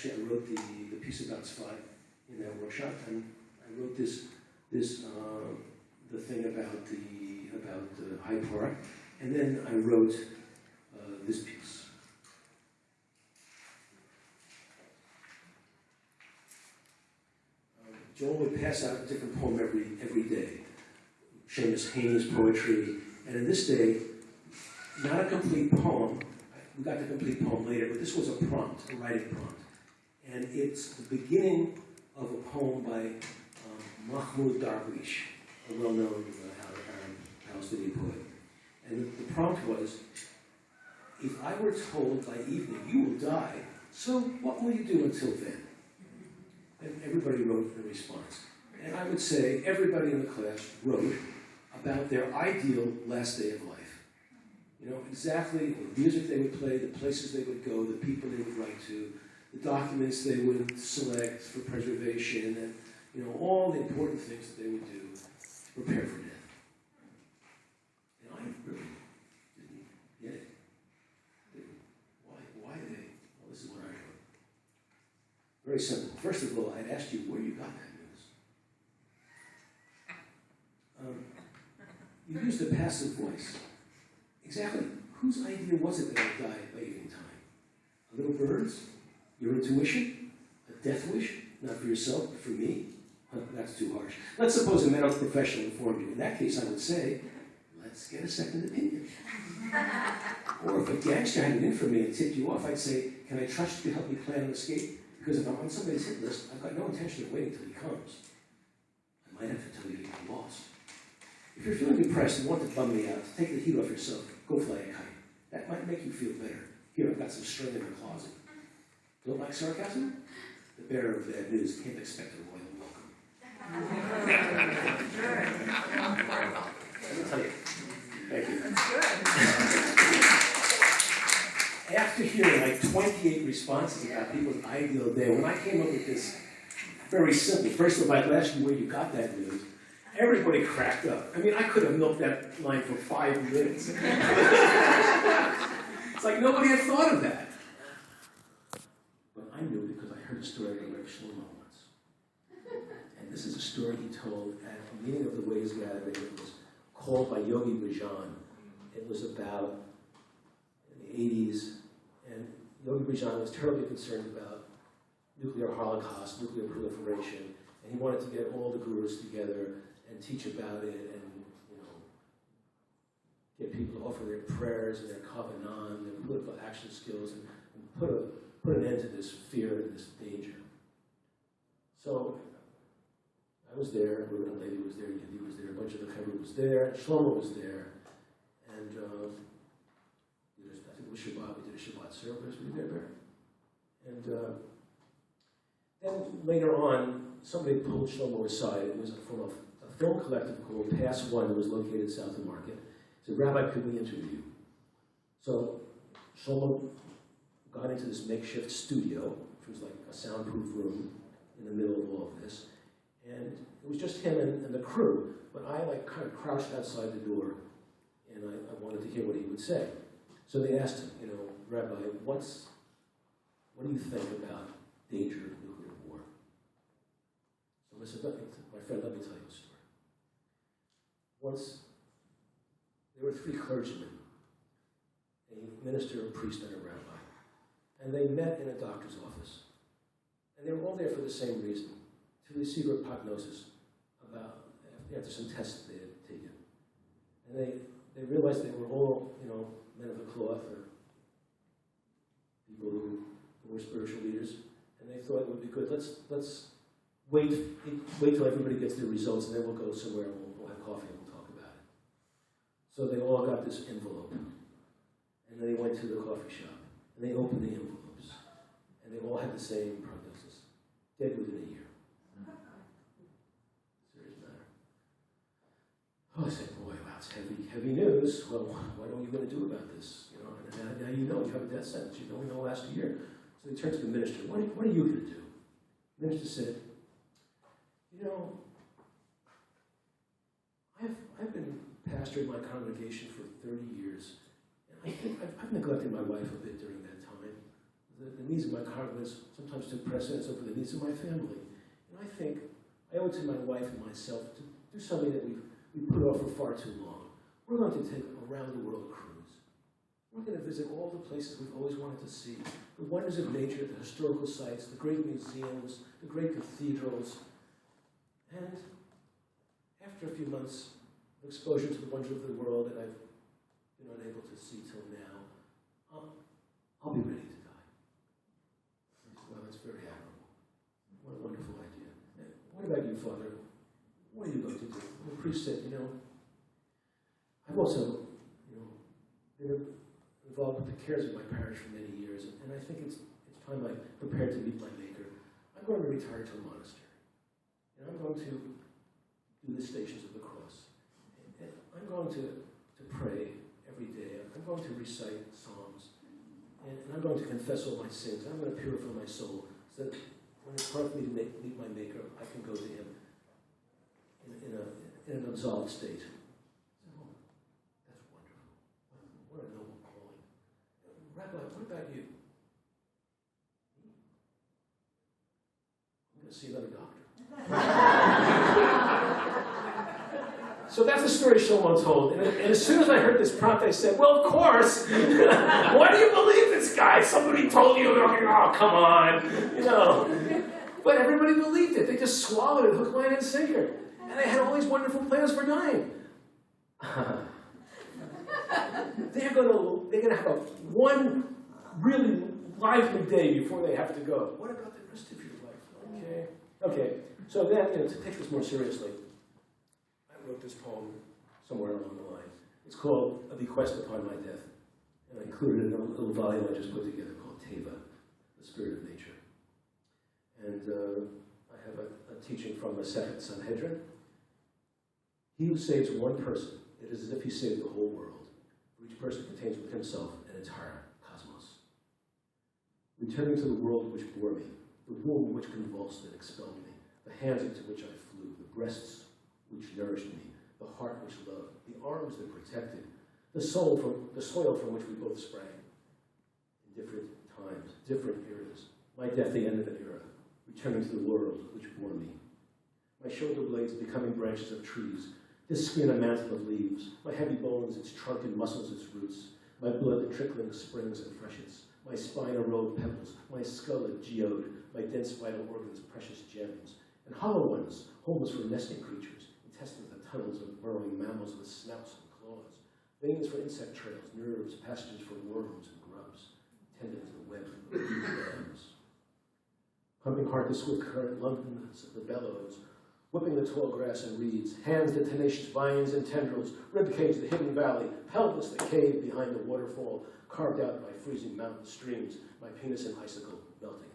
actually, I wrote the piece about Tzfat in that workshop, and I wrote the thing about the Hyde Park, and then I wrote this piece. Joel would pass out a different poem every day. Seamus Haney's poetry, and in this day, not a complete poem. We got the complete poem later, but this was a prompt, a writing prompt. And it's the beginning of a poem by Mahmoud Darwish, a well-known Palestinian poet. And the prompt was, if I were told by evening you will die, so what will you do until then? And everybody wrote a response. And I would say everybody in the class wrote about their ideal last day of life. You know, exactly the music they would play, the places they would go, the people they would write to, the documents they would select for preservation, and, you know, all the important things that they would do to prepare for death. And I really didn't get it. Why they? Well, this is what I wrote. Very simple. First of all, I'd asked you where you got that news. You used a passive voice. Exactly. Whose idea was it that I died by evening time? A little bird's? Your intuition? A death wish? Not for yourself, but for me? That's too harsh. Let's suppose a medical professional informed you. In that case, I would say, let's get a second opinion. Or if a gangster had it in for me and tipped you off, I'd say, can I trust you to help me plan an escape? Because if I'm on somebody's hit list, I've got no intention of waiting till he comes. I might have to tell you that you're lost. If you're feeling depressed and want to bum me out, to take the heat off yourself, go fly a kite. That might make you feel better. Here, I've got some string in my closet. Don't like sarcasm? The bearer of bad news can't expect a royal welcome. Let me tell you. Thank you. That's good. After hearing like 28 responses about people's ideal day, when I came up with this very simple, first of all, I'd ask you where you got that news. Everybody cracked up. I mean, I could have milked that line for 5 minutes. It's like nobody had thought of that. But I knew because I heard a story of Reb Shlomo once. And this is a story he told at a meeting of the Ways Gathering. It was called by Yogi Bhajan. It was about in the 80s. And Yogi Bhajan was terribly concerned about nuclear holocaust, nuclear proliferation. And he wanted to get all the gurus together and teach about it, and, you know, get people to offer their prayers and their kavanah, their political action skills, and put an end to this fear and this danger. So I was there, Reuven Levy was there, Yehudi was there, a bunch of the Chaver was there, Shlomo was there, and I think it was Shabbat, we did a Shabbat service, we did there. And then later on, somebody pulled Shlomo aside. It was from a film collective called Pass One that was located south of Market. He said, Rabbi, could we interview you? So Shlomo got into this makeshift studio, which was like a soundproof room in the middle of all of this. And it was just him and the crew. But I like kind of crouched outside the door, and I wanted to hear what he would say. So they asked him, you know, Rabbi, what do you think about danger of nuclear war? So I said, my friend, let me tell you a story. Once, there were 3 clergymen, a minister, a priest, and a rabbi. And they met in a doctor's office. And they were all there for the same reason, to receive a prognosis after some tests that they had taken. And they realized they were all, you know, men of the cloth, or people who were spiritual leaders. And they thought it would be good, let's wait till everybody gets their results, and then we'll go somewhere and we'll have coffee and we'll talk about it. So they all got this envelope, and then they went to the coffee shop, and they opened the envelopes, and they all had the same prognosis: dead within a year. Serious matter. Oh, I said, boy, wow, it's heavy news. Well, what are you going to do about this? You know, and now you know you have a death sentence. You know, in the last year. So they turned to the minister. What are you going to do? The minister said, you know, I've been pastoring my congregation for 30 years, and I think I've neglected my wife a bit during that time. The needs of my cognites sometimes took precedence over the needs of my family. And I think I owe it to my wife and myself to do something that we put off for far too long. We're going to take a round-the-world cruise. We're going to visit all the places we've always wanted to see, the wonders of nature, the historical sites, the great museums, the great cathedrals. And after a few months of exposure to the wonders of the world that I've been unable to see till now, I'll be ready to die. Well, that's very admirable. What a wonderful idea. And what about you, Father? What are you going to do? The priest said, I've also, been involved with the cares of my parish for many years, and I think it's time I prepared to meet my Maker. I'm going to retire to a monastery, and I'm going to do the Stations of the Cross. And I'm going to pray every day. I'm going to recite Psalms, and I'm going to confess all my sins. I'm going to purify my soul, so that when it's time for me to meet my Maker, I can go to Him in an absolved state. What a noble calling. Rabbi, what about you? I'm going to see another doctor. So that's the story Shlomo told. And as soon as I heard this prompt, I said, well, of course. Why do you believe this guy? Somebody told you. Oh, come on. But everybody believed it. They just swallowed it, hook, line, and sinker. And they had all these wonderful plans for dying. They're going to have one really lively day before they have to go. What about the rest of your life? Okay. So then, to take this more seriously, I wrote this poem somewhere along the line. It's called A Bequest Upon My Death. And I included it in a little volume I just put together called Teva, The Spirit of Nature. And I have a teaching from the second Sanhedrin. He who saves one person, it is as if he saved the whole world. Each person contains within himself an entire cosmos. Returning to the world which bore me, the womb which convulsed and expelled me, the hands into which I flew, the breasts which nourished me, the heart which loved, the arms that protected, the soil from which we both sprang. In different times, different eras. My death, the end of an era, returning to the world which bore me. My shoulder blades becoming branches of trees, this skin a mantle of leaves, my heavy bones, its trunk and muscles, its roots, my blood the trickling springs and freshets, my spine a row of pebbles, my skull a geode, my dense vital organs precious gems, and hollow ones, homes for nesting creatures, intestines the tunnels of burrowing mammals with snouts and claws, veins for insect trails, nerves, passages for worms and grubs, tendons and webs of lambs. Pumping heart the swift current, lungs the bellows, whipping the tall grass and reeds, hands the tenacious vines and tendrils, ribcage the hidden valley, pelvis the cave behind the waterfall, carved out by freezing mountain streams, my penis an icicle melting